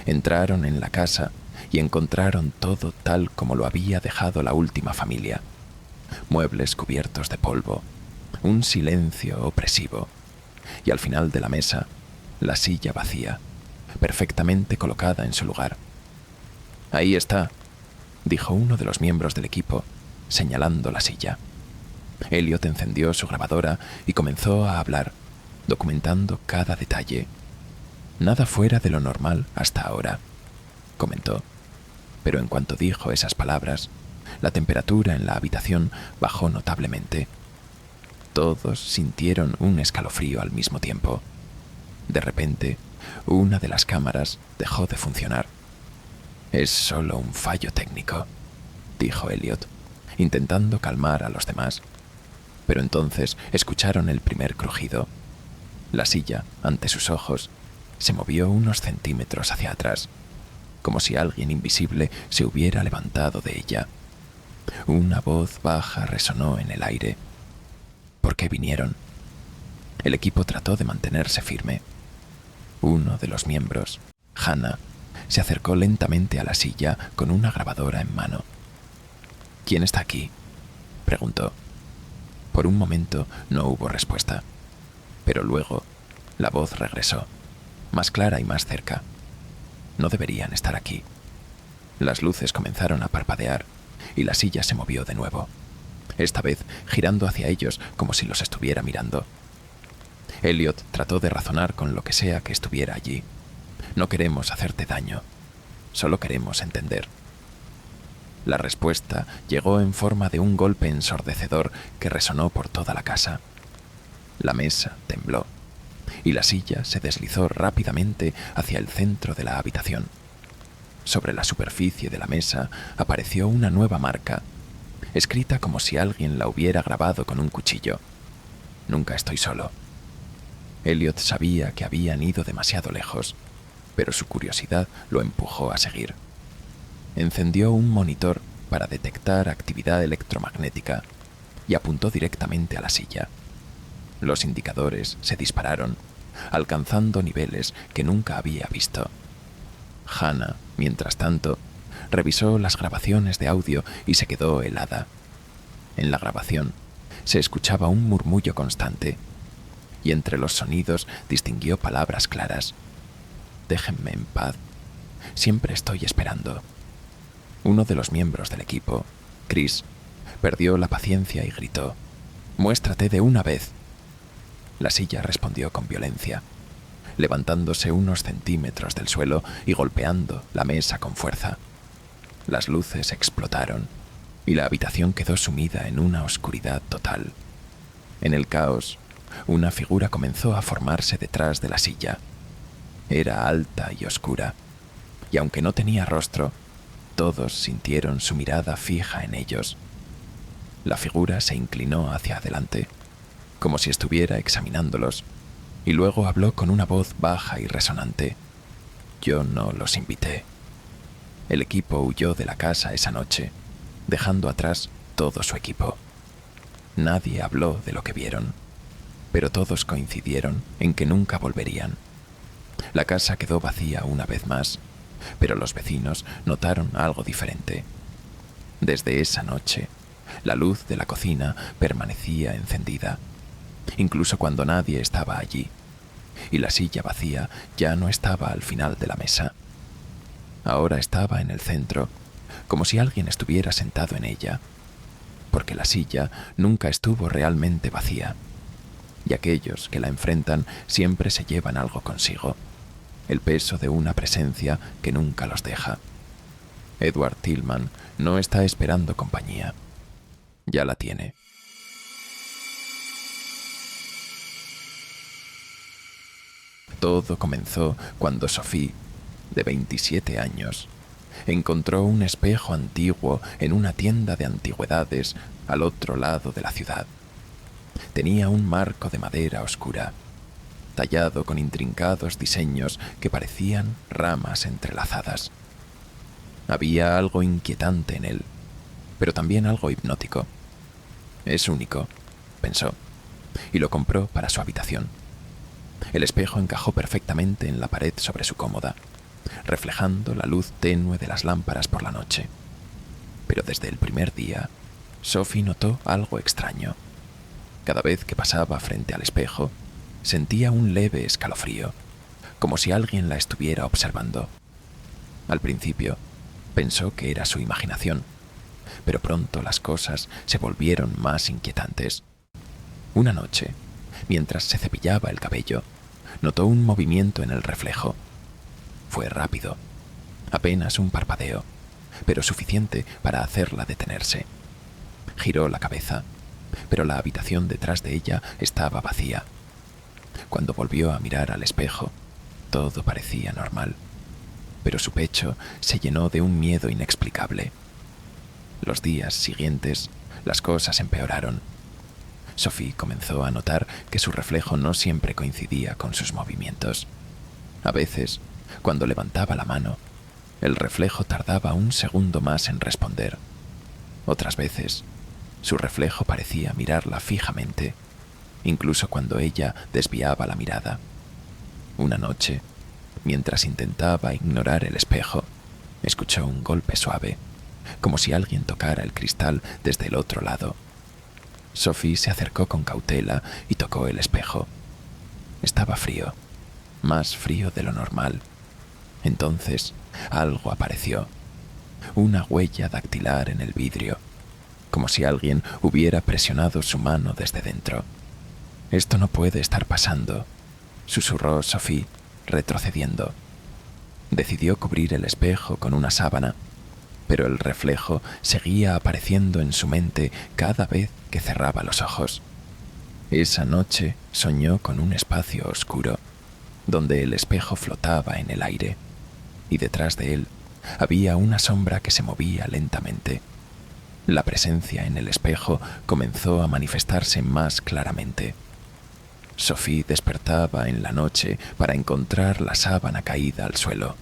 Entraron en la casa y encontraron todo tal como lo había dejado la última familia. Muebles cubiertos de polvo, un silencio opresivo, y al final de la mesa, la silla vacía, perfectamente colocada en su lugar. «Ahí está», dijo uno de los miembros del equipo, señalando la silla. Elliot encendió su grabadora y comenzó a hablar, documentando cada detalle. «Nada fuera de lo normal hasta ahora», comentó. Pero en cuanto dijo esas palabras, la temperatura en la habitación bajó notablemente. Todos sintieron un escalofrío al mismo tiempo. De repente, una de las cámaras dejó de funcionar. «Es solo un fallo técnico», dijo Elliot, intentando calmar a los demás. Pero entonces escucharon el primer crujido. La silla, ante sus ojos, se movió unos centímetros hacia atrás, como si alguien invisible se hubiera levantado de ella. Una voz baja resonó en el aire. «¿Por qué vinieron?». El equipo trató de mantenerse firme. Uno de los miembros, Hannah, se acercó lentamente a la silla con una grabadora en mano. ¿Quién está aquí?, preguntó. Por un momento no hubo respuesta, pero luego la voz regresó, más clara y más cerca. No deberían estar aquí. Las luces comenzaron a parpadear y la silla se movió de nuevo, esta vez girando hacia ellos como si los estuviera mirando. Elliot trató de razonar con lo que sea que estuviera allí. No queremos hacerte daño, solo queremos entender. La respuesta llegó en forma de un golpe ensordecedor que resonó por toda la casa. La mesa tembló y la silla se deslizó rápidamente hacia el centro de la habitación. Sobre la superficie de la mesa apareció una nueva marca, escrita como si alguien la hubiera grabado con un cuchillo. Nunca estoy solo. Elliot sabía que habían ido demasiado lejos, pero su curiosidad lo empujó a seguir. Encendió un monitor para detectar actividad electromagnética y apuntó directamente a la silla. Los indicadores se dispararon, alcanzando niveles que nunca había visto. Hannah, mientras tanto, revisó las grabaciones de audio y se quedó helada. En la grabación se escuchaba un murmullo constante, y entre los sonidos distinguió palabras claras. «Déjenme en paz. Siempre estoy esperando». Uno de los miembros del equipo, Chris, perdió la paciencia y gritó: «¡Muéstrate de una vez!». La silla respondió con violencia, levantándose unos centímetros del suelo y golpeando la mesa con fuerza. Las luces explotaron y la habitación quedó sumida en una oscuridad total. En el caos, una figura comenzó a formarse detrás de la silla. Era alta y oscura, y aunque no tenía rostro, todos sintieron su mirada fija en ellos. La figura se inclinó hacia adelante, como si estuviera examinándolos, y luego habló con una voz baja y resonante. «Yo no los invité». El equipo huyó de la casa esa noche, dejando atrás todo su equipo. Nadie habló de lo que vieron, pero todos coincidieron en que nunca volverían. La casa quedó vacía una vez más, pero los vecinos notaron algo diferente. Desde esa noche, la luz de la cocina permanecía encendida, incluso cuando nadie estaba allí, y la silla vacía ya no estaba al final de la mesa. Ahora estaba en el centro, como si alguien estuviera sentado en ella, porque la silla nunca estuvo realmente vacía, y aquellos que la enfrentan siempre se llevan algo consigo, el peso de una presencia que nunca los deja. Edward Tillman no está esperando compañía, ya la tiene. Todo comenzó cuando Sophie, de 27 años, encontró un espejo antiguo en una tienda de antigüedades al otro lado de la ciudad. Tenía un marco de madera oscura, tallado con intrincados diseños que parecían ramas entrelazadas. Había algo inquietante en él, pero también algo hipnótico. «Es único», pensó, y lo compró para su habitación. El espejo encajó perfectamente en la pared sobre su cómoda, reflejando la luz tenue de las lámparas por la noche. Pero desde el primer día, Sophie notó algo extraño. Cada vez que pasaba frente al espejo, sentía un leve escalofrío, como si alguien la estuviera observando. Al principio, pensó que era su imaginación, pero pronto las cosas se volvieron más inquietantes. Una noche, mientras se cepillaba el cabello, notó un movimiento en el reflejo. Fue rápido, apenas un parpadeo, pero suficiente para hacerla detenerse. Giró la cabeza, pero la habitación detrás de ella estaba vacía. Cuando volvió a mirar al espejo, todo parecía normal, pero su pecho se llenó de un miedo inexplicable. Los días siguientes, las cosas empeoraron. Sophie comenzó a notar que su reflejo no siempre coincidía con sus movimientos. A veces, cuando levantaba la mano, el reflejo tardaba un segundo más en responder. Otras veces, su reflejo parecía mirarla fijamente, incluso cuando ella desviaba la mirada. Una noche, mientras intentaba ignorar el espejo, escuchó un golpe suave, como si alguien tocara el cristal desde el otro lado. Sophie se acercó con cautela y tocó el espejo. Estaba frío, más frío de lo normal. Entonces, algo apareció. Una huella dactilar en el vidrio, como si alguien hubiera presionado su mano desde dentro. «Esto no puede estar pasando», susurró Sophie, retrocediendo. Decidió cubrir el espejo con una sábana, pero el reflejo seguía apareciendo en su mente cada vez que cerraba los ojos. Esa noche soñó con un espacio oscuro, donde el espejo flotaba en el aire, y detrás de él había una sombra que se movía lentamente. La presencia en el espejo comenzó a manifestarse más claramente. Sophie despertaba en la noche para encontrar la sábana caída al suelo,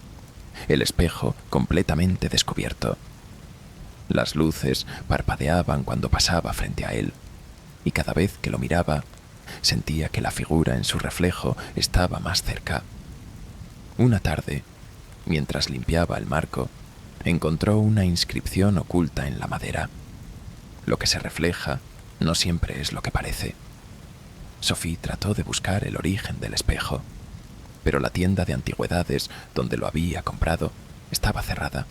el espejo completamente descubierto. Las luces parpadeaban cuando pasaba frente a él, y cada vez que lo miraba, sentía que la figura en su reflejo estaba más cerca. Una tarde, mientras limpiaba el marco, encontró una inscripción oculta en la madera. Lo que se refleja no siempre es lo que parece. Sophie trató de buscar el origen del espejo, pero la tienda de antigüedades donde lo había comprado estaba cerrada,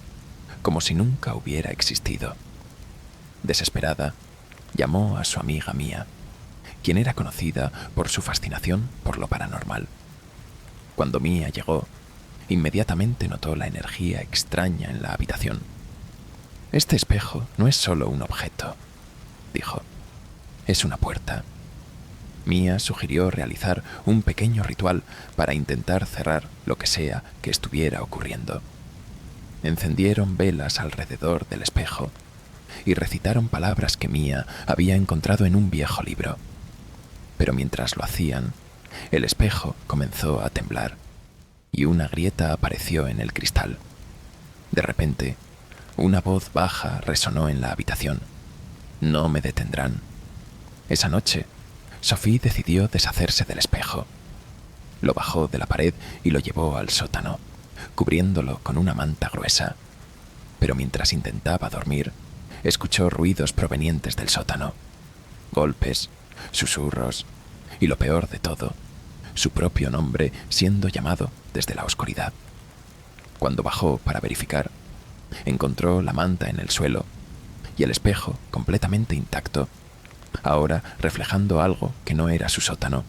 como si nunca hubiera existido. Desesperada, llamó a su amiga Mia, quien era conocida por su fascinación por lo paranormal. Cuando Mia llegó, inmediatamente notó la energía extraña en la habitación. «Este espejo no es solo un objeto», dijo. «Es una puerta». Mia sugirió realizar un pequeño ritual para intentar cerrar lo que sea que estuviera ocurriendo. Encendieron velas alrededor del espejo y recitaron palabras que Mia había encontrado en un viejo libro. Pero mientras lo hacían, el espejo comenzó a temblar y una grieta apareció en el cristal. De repente, una voz baja resonó en la habitación. «No me detendrán». Esa noche, Sophie decidió deshacerse del espejo. Lo bajó de la pared y lo llevó al sótano, cubriéndolo con una manta gruesa. Pero mientras intentaba dormir, escuchó ruidos provenientes del sótano. Golpes, susurros y, lo peor de todo, su propio nombre siendo llamado desde la oscuridad. Cuando bajó para verificar, encontró la manta en el suelo y el espejo completamente intacto, ahora reflejando algo que no era su sótano.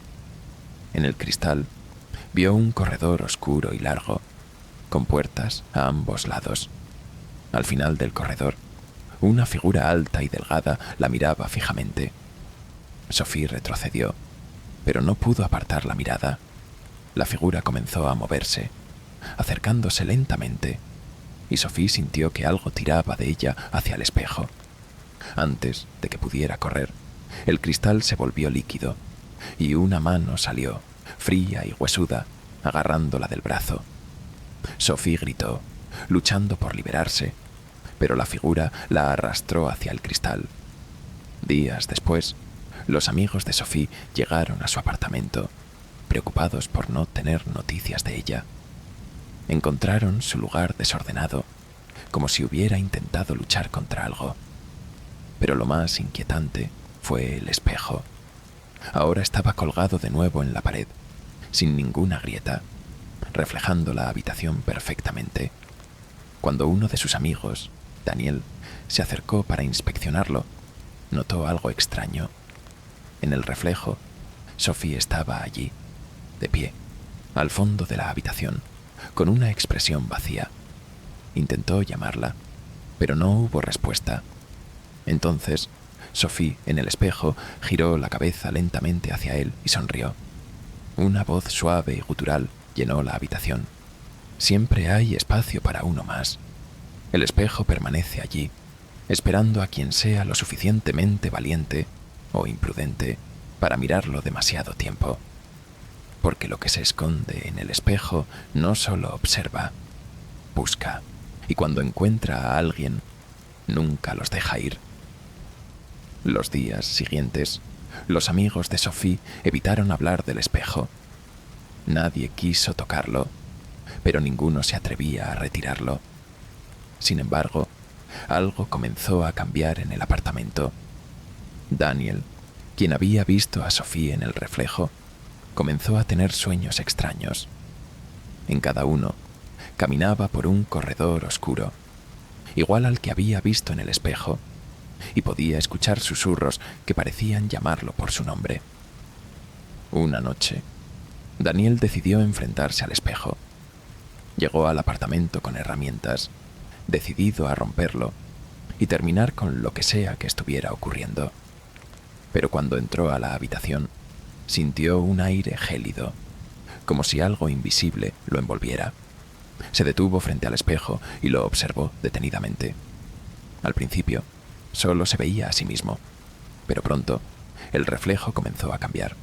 En el cristal vio un corredor oscuro y largo, con puertas a ambos lados. Al final del corredor, una figura alta y delgada la miraba fijamente. Sophie retrocedió, pero no pudo apartar la mirada. La figura comenzó a moverse, acercándose lentamente, y Sophie sintió que algo tiraba de ella hacia el espejo. Antes de que pudiera correr, el cristal se volvió líquido, y una mano salió, fría y huesuda, agarrándola del brazo. Sophie gritó, luchando por liberarse, pero la figura la arrastró hacia el cristal. Días después, los amigos de Sophie llegaron a su apartamento, preocupados por no tener noticias de ella. Encontraron su lugar desordenado, como si hubiera intentado luchar contra algo. Pero lo más inquietante fue el espejo. Ahora estaba colgado de nuevo en la pared, sin ninguna grieta, reflejando la habitación perfectamente. Cuando uno de sus amigos, Daniel, se acercó para inspeccionarlo, notó algo extraño. En el reflejo, Sophie estaba allí, de pie, al fondo de la habitación, con una expresión vacía. Intentó llamarla, pero no hubo respuesta. Entonces, Sophie, en el espejo, giró la cabeza lentamente hacia él y sonrió. Una voz suave y gutural llenó la habitación. «Siempre hay espacio para uno más. El espejo permanece allí, esperando a quien sea lo suficientemente valiente o imprudente para mirarlo demasiado tiempo. Porque lo que se esconde en el espejo no solo observa, busca, y cuando encuentra a alguien, nunca los deja ir». Los días siguientes, los amigos de Sophie evitaron hablar del espejo. Nadie quiso tocarlo, pero ninguno se atrevía a retirarlo. Sin embargo, algo comenzó a cambiar en el apartamento. Daniel, quien había visto a Sophie en el reflejo, comenzó a tener sueños extraños. En cada uno, caminaba por un corredor oscuro, igual al que había visto en el espejo, y podía escuchar susurros que parecían llamarlo por su nombre. Una noche, Daniel decidió enfrentarse al espejo. Llegó al apartamento con herramientas, decidido a romperlo y terminar con lo que sea que estuviera ocurriendo. Pero cuando entró a la habitación, sintió un aire gélido, como si algo invisible lo envolviera. Se detuvo frente al espejo y lo observó detenidamente. Al principio, solo se veía a sí mismo, pero pronto el reflejo comenzó a cambiar.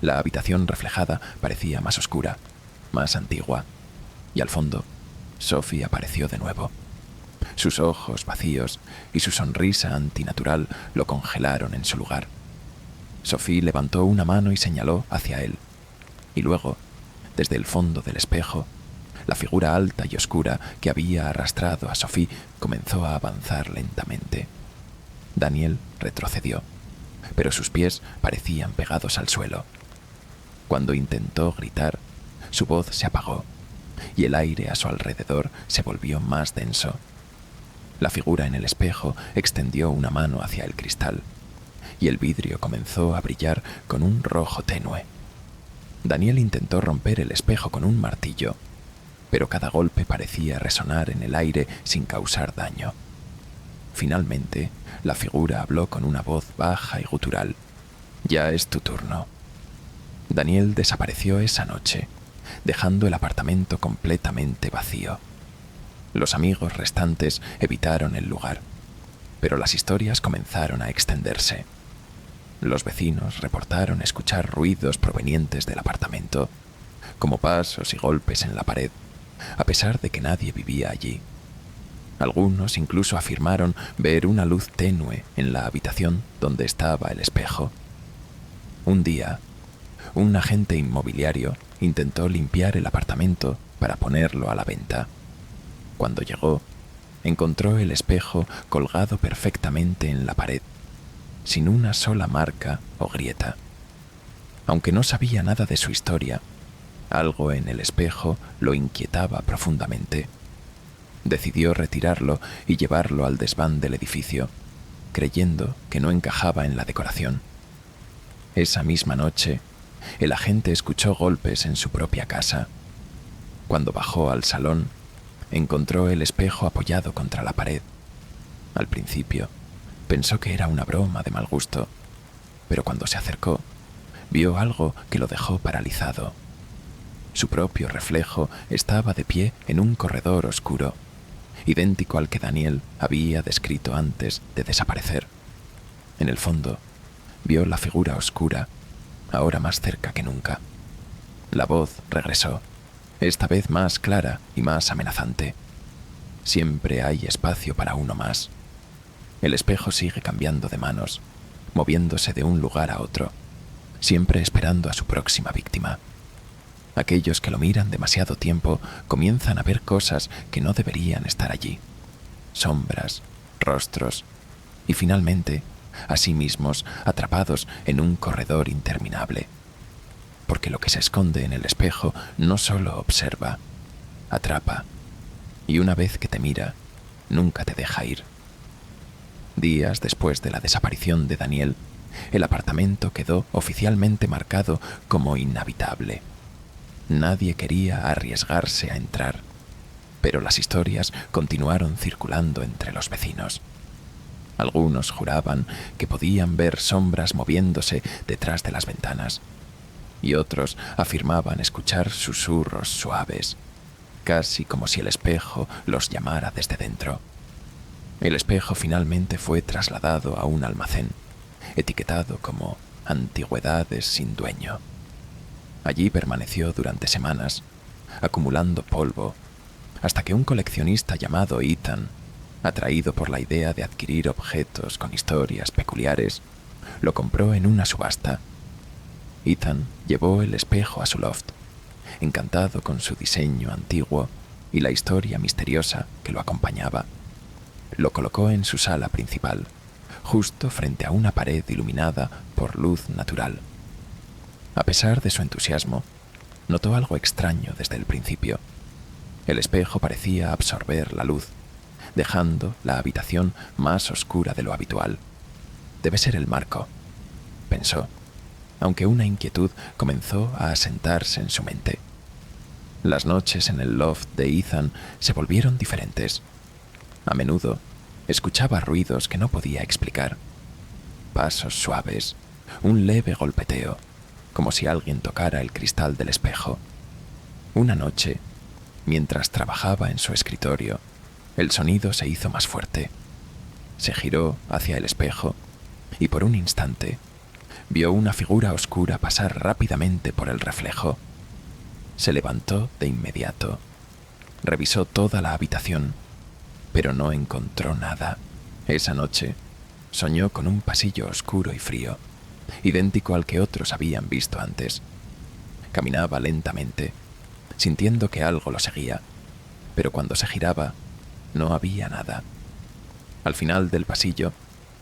La habitación reflejada parecía más oscura, más antigua, y al fondo, Sophie apareció de nuevo. Sus ojos vacíos y su sonrisa antinatural lo congelaron en su lugar. Sophie levantó una mano y señaló hacia él, y luego, desde el fondo del espejo, la figura alta y oscura que había arrastrado a Sophie comenzó a avanzar lentamente. Daniel retrocedió, pero sus pies parecían pegados al suelo. Cuando intentó gritar, su voz se apagó y el aire a su alrededor se volvió más denso. La figura en el espejo extendió una mano hacia el cristal y el vidrio comenzó a brillar con un rojo tenue. Daniel intentó romper el espejo con un martillo, pero cada golpe parecía resonar en el aire sin causar daño. Finalmente, la figura habló con una voz baja y gutural. «Ya es tu turno». Daniel desapareció esa noche, dejando el apartamento completamente vacío. Los amigos restantes evitaron el lugar, pero las historias comenzaron a extenderse. Los vecinos reportaron escuchar ruidos provenientes del apartamento, como pasos y golpes en la pared, a pesar de que nadie vivía allí. Algunos incluso afirmaron ver una luz tenue en la habitación donde estaba el espejo. Un día, un agente inmobiliario intentó limpiar el apartamento para ponerlo a la venta. Cuando llegó, encontró el espejo colgado perfectamente en la pared, sin una sola marca o grieta. Aunque no sabía nada de su historia, algo en el espejo lo inquietaba profundamente. Decidió retirarlo y llevarlo al desván del edificio, creyendo que no encajaba en la decoración. Esa misma noche, el agente escuchó golpes en su propia casa. Cuando bajó al salón, encontró el espejo apoyado contra la pared. Al principio, pensó que era una broma de mal gusto, pero cuando se acercó, vio algo que lo dejó paralizado. Su propio reflejo estaba de pie en un corredor oscuro, idéntico al que Daniel había descrito antes de desaparecer. En el fondo, vio la figura oscura, ahora más cerca que nunca. La voz regresó, esta vez más clara y más amenazante. Siempre hay espacio para uno más. El espejo sigue cambiando de manos, moviéndose de un lugar a otro, siempre esperando a su próxima víctima. Aquellos que lo miran demasiado tiempo comienzan a ver cosas que no deberían estar allí. Sombras, rostros y finalmente, a sí mismos atrapados en un corredor interminable. Porque lo que se esconde en el espejo no solo observa, atrapa, y una vez que te mira, nunca te deja ir. Días después de la desaparición de Daniel, el apartamento quedó oficialmente marcado como inhabitable. Nadie quería arriesgarse a entrar, pero las historias continuaron circulando entre los vecinos. Algunos juraban que podían ver sombras moviéndose detrás de las ventanas, y otros afirmaban escuchar susurros suaves, casi como si el espejo los llamara desde dentro. El espejo finalmente fue trasladado a un almacén, etiquetado como Antigüedades sin dueño. Allí permaneció durante semanas, acumulando polvo, hasta que un coleccionista llamado Ethan, atraído por la idea de adquirir objetos con historias peculiares, lo compró en una subasta. Ethan llevó el espejo a su loft, encantado con su diseño antiguo y la historia misteriosa que lo acompañaba. Lo colocó en su sala principal, justo frente a una pared iluminada por luz natural. A pesar de su entusiasmo, notó algo extraño desde el principio. El espejo parecía absorber la luz, dejando la habitación más oscura de lo habitual. Debe ser el marco, pensó, aunque una inquietud comenzó a asentarse en su mente. Las noches en el loft de Ethan se volvieron diferentes. A menudo escuchaba ruidos que no podía explicar. Pasos suaves, un leve golpeteo, como si alguien tocara el cristal del espejo. Una noche, mientras trabajaba en su escritorio, el sonido se hizo más fuerte. Se giró hacia el espejo y por un instante vio una figura oscura pasar rápidamente por el reflejo. Se levantó de inmediato. Revisó toda la habitación, pero no encontró nada. Esa noche soñó con un pasillo oscuro y frío, idéntico al que otros habían visto antes. Caminaba lentamente, sintiendo que algo lo seguía, pero cuando se giraba, no había nada. Al final del pasillo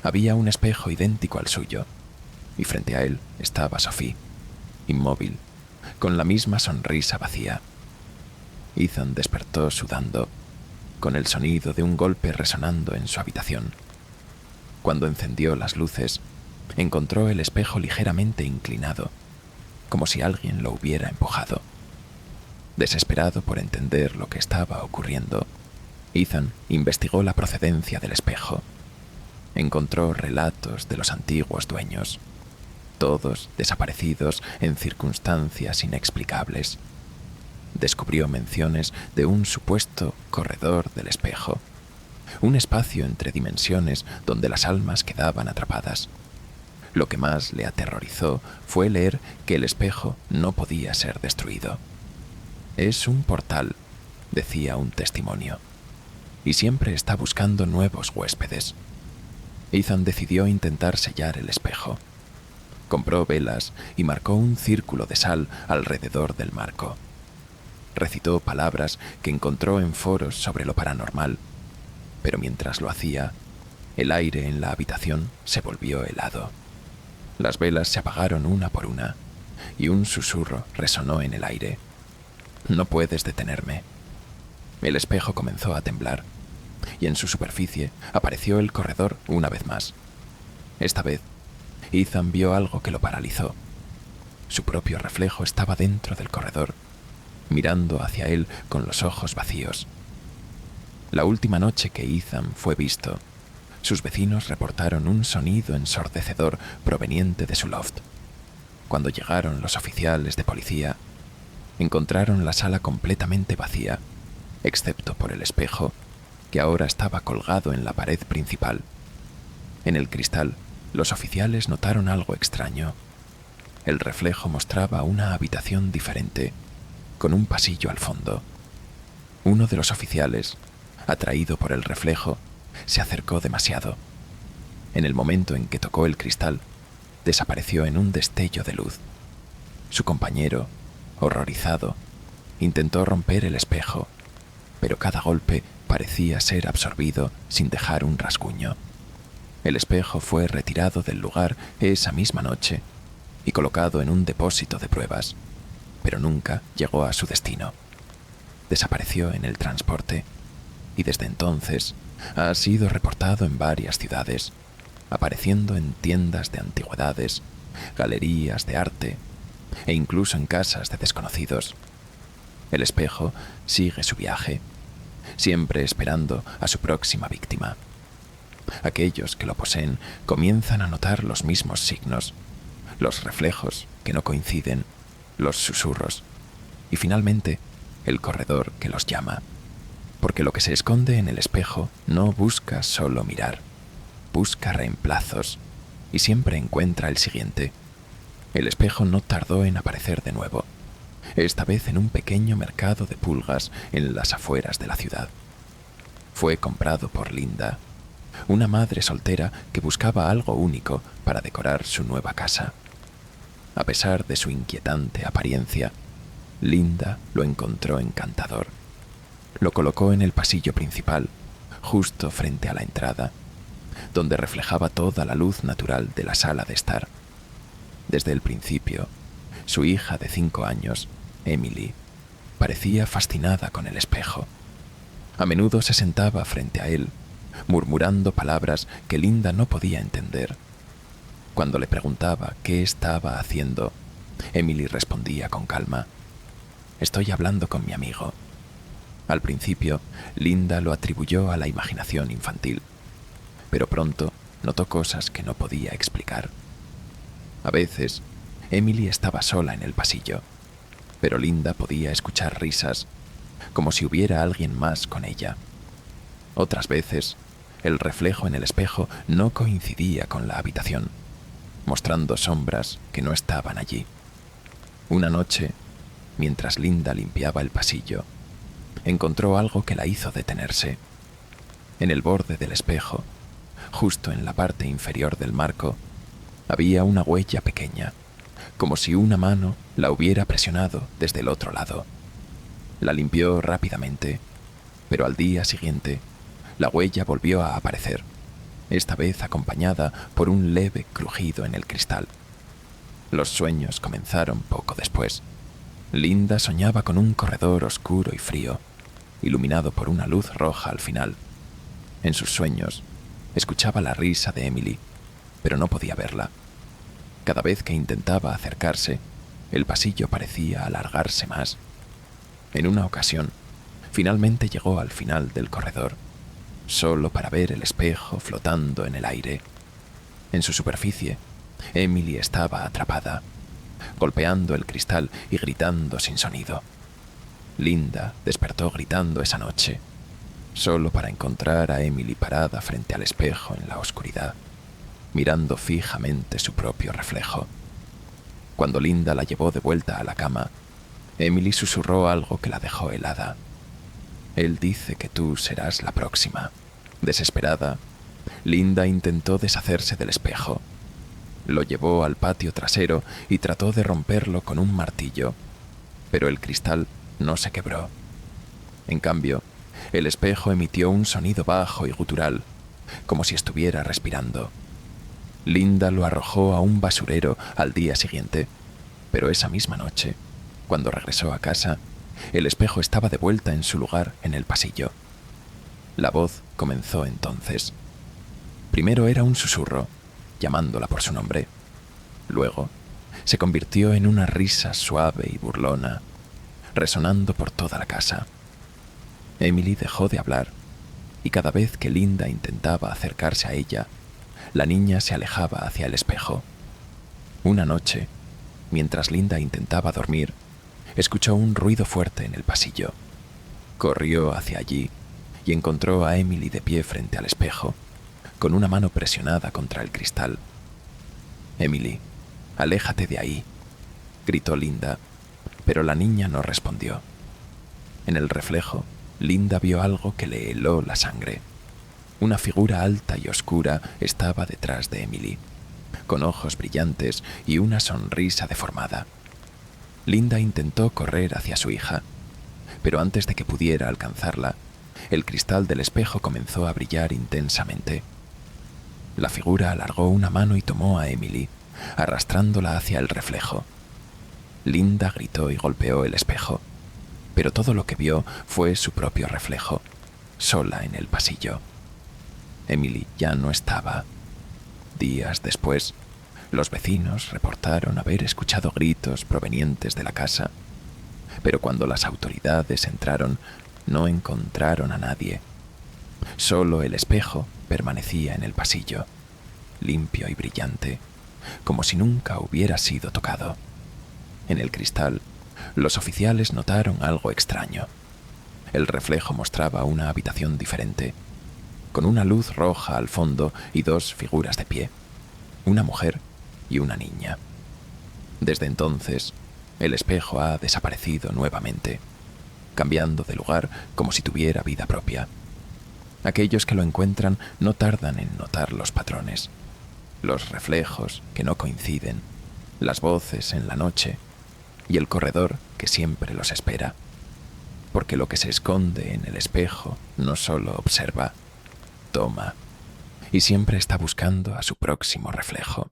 había un espejo idéntico al suyo, y frente a él estaba Sophie, inmóvil, con la misma sonrisa vacía. Ethan despertó sudando, con el sonido de un golpe resonando en su habitación. Cuando encendió las luces, encontró el espejo ligeramente inclinado, como si alguien lo hubiera empujado. Desesperado por entender lo que estaba ocurriendo, Ethan investigó la procedencia del espejo. Encontró relatos de los antiguos dueños, todos desaparecidos en circunstancias inexplicables. Descubrió menciones de un supuesto corredor del espejo, un espacio entre dimensiones donde las almas quedaban atrapadas. Lo que más le aterrorizó fue leer que el espejo no podía ser destruido. Es un portal, decía un testimonio, y siempre está buscando nuevos huéspedes. Ethan decidió intentar sellar el espejo. Compró velas y marcó un círculo de sal alrededor del marco. Recitó palabras que encontró en foros sobre lo paranormal, pero mientras lo hacía, el aire en la habitación se volvió helado. Las velas se apagaron una por una, y un susurro resonó en el aire. «No puedes detenerme». El espejo comenzó a temblar, y en su superficie apareció el corredor una vez más. Esta vez, Ethan vio algo que lo paralizó. Su propio reflejo estaba dentro del corredor, mirando hacia él con los ojos vacíos. La última noche que Ethan fue visto, sus vecinos reportaron un sonido ensordecedor proveniente de su loft. Cuando llegaron los oficiales de policía, encontraron la sala completamente vacía, excepto por el espejo, que ahora estaba colgado en la pared principal. En el cristal, los oficiales notaron algo extraño. El reflejo mostraba una habitación diferente, con un pasillo al fondo. Uno de los oficiales, atraído por el reflejo, se acercó demasiado. En el momento en que tocó el cristal, desapareció en un destello de luz. Su compañero, horrorizado, intentó romper el espejo, pero cada golpe parecía ser absorbido sin dejar un rasguño. El espejo fue retirado del lugar esa misma noche y colocado en un depósito de pruebas, pero nunca llegó a su destino. Desapareció en el transporte y desde entonces ha sido reportado en varias ciudades, apareciendo en tiendas de antigüedades, galerías de arte e incluso en casas de desconocidos. El espejo sigue su viaje, siempre esperando a su próxima víctima. Aquellos que lo poseen comienzan a notar los mismos signos, los reflejos que no coinciden, los susurros y finalmente el corredor que los llama. Porque lo que se esconde en el espejo no busca solo mirar, busca reemplazos y siempre encuentra el siguiente. El espejo no tardó en aparecer de nuevo, esta vez en un pequeño mercado de pulgas en las afueras de la ciudad. Fue comprado por Linda, una madre soltera que buscaba algo único para decorar su nueva casa. A pesar de su inquietante apariencia, Linda lo encontró encantador. Lo colocó en el pasillo principal, justo frente a la entrada, donde reflejaba toda la luz natural de la sala de estar. Desde el principio, su hija de 5 años, Emily, parecía fascinada con el espejo. A menudo se sentaba frente a él, murmurando palabras que Linda no podía entender. Cuando le preguntaba qué estaba haciendo, Emily respondía con calma: «Estoy hablando con mi amigo». Al principio, Linda lo atribuyó a la imaginación infantil, pero pronto notó cosas que no podía explicar. A veces, Emily estaba sola en el pasillo, pero Linda podía escuchar risas, como si hubiera alguien más con ella. Otras veces, el reflejo en el espejo no coincidía con la habitación, mostrando sombras que no estaban allí. Una noche, mientras Linda limpiaba el pasillo, encontró algo que la hizo detenerse. En el borde del espejo, justo en la parte inferior del marco, había una huella pequeña, como si una mano la hubiera presionado desde el otro lado. La limpió rápidamente, pero al día siguiente, la huella volvió a aparecer, esta vez acompañada por un leve crujido en el cristal. Los sueños comenzaron poco después. Linda soñaba con un corredor oscuro y frío, iluminado por una luz roja al final. En sus sueños, escuchaba la risa de Emily, pero no podía verla. Cada vez que intentaba acercarse, el pasillo parecía alargarse más. En una ocasión, finalmente llegó al final del corredor, solo para ver el espejo flotando en el aire. En su superficie, Emily estaba atrapada, golpeando el cristal y gritando sin sonido. Linda despertó gritando esa noche, solo para encontrar a Emily parada frente al espejo en la oscuridad, mirando fijamente su propio reflejo. Cuando Linda la llevó de vuelta a la cama, Emily susurró algo que la dejó helada. «Él dice que tú serás la próxima». Desesperada, Linda intentó deshacerse del espejo. Lo llevó al patio trasero y trató de romperlo con un martillo, pero el cristal no se quebró. En cambio, el espejo emitió un sonido bajo y gutural, como si estuviera respirando. Linda lo arrojó a un basurero al día siguiente, pero esa misma noche, cuando regresó a casa, el espejo estaba de vuelta en su lugar en el pasillo. La voz comenzó entonces. Primero era un susurro, llamándola por su nombre. Luego, se convirtió en una risa suave y burlona, resonando por toda la casa. Emily dejó de hablar, y cada vez que Linda intentaba acercarse a ella, la niña se alejaba hacia el espejo. Una noche, mientras Linda intentaba dormir, escuchó un ruido fuerte en el pasillo. Corrió hacia allí y encontró a Emily de pie frente al espejo, con una mano presionada contra el cristal. «Emily, aléjate de ahí», gritó Linda, pero la niña no respondió. En el reflejo, Linda vio algo que le heló la sangre. Una figura alta y oscura estaba detrás de Emily, con ojos brillantes y una sonrisa deformada. Linda intentó correr hacia su hija, pero antes de que pudiera alcanzarla, el cristal del espejo comenzó a brillar intensamente. La figura alargó una mano y tomó a Emily, arrastrándola hacia el reflejo. Linda gritó y golpeó el espejo, pero todo lo que vio fue su propio reflejo, sola en el pasillo. Emily ya no estaba. Días después, los vecinos reportaron haber escuchado gritos provenientes de la casa, pero cuando las autoridades entraron, no encontraron a nadie. Solo el espejo permanecía en el pasillo, limpio y brillante, como si nunca hubiera sido tocado. En el cristal, los oficiales notaron algo extraño. El reflejo mostraba una habitación diferente, con una luz roja al fondo y dos figuras de pie, una mujer y una niña. Desde entonces, el espejo ha desaparecido nuevamente, cambiando de lugar como si tuviera vida propia. Aquellos que lo encuentran no tardan en notar los patrones, los reflejos que no coinciden, las voces en la noche y el corredor que siempre los espera. Porque lo que se esconde en el espejo no solo observa, toma y siempre está buscando a su próximo reflejo.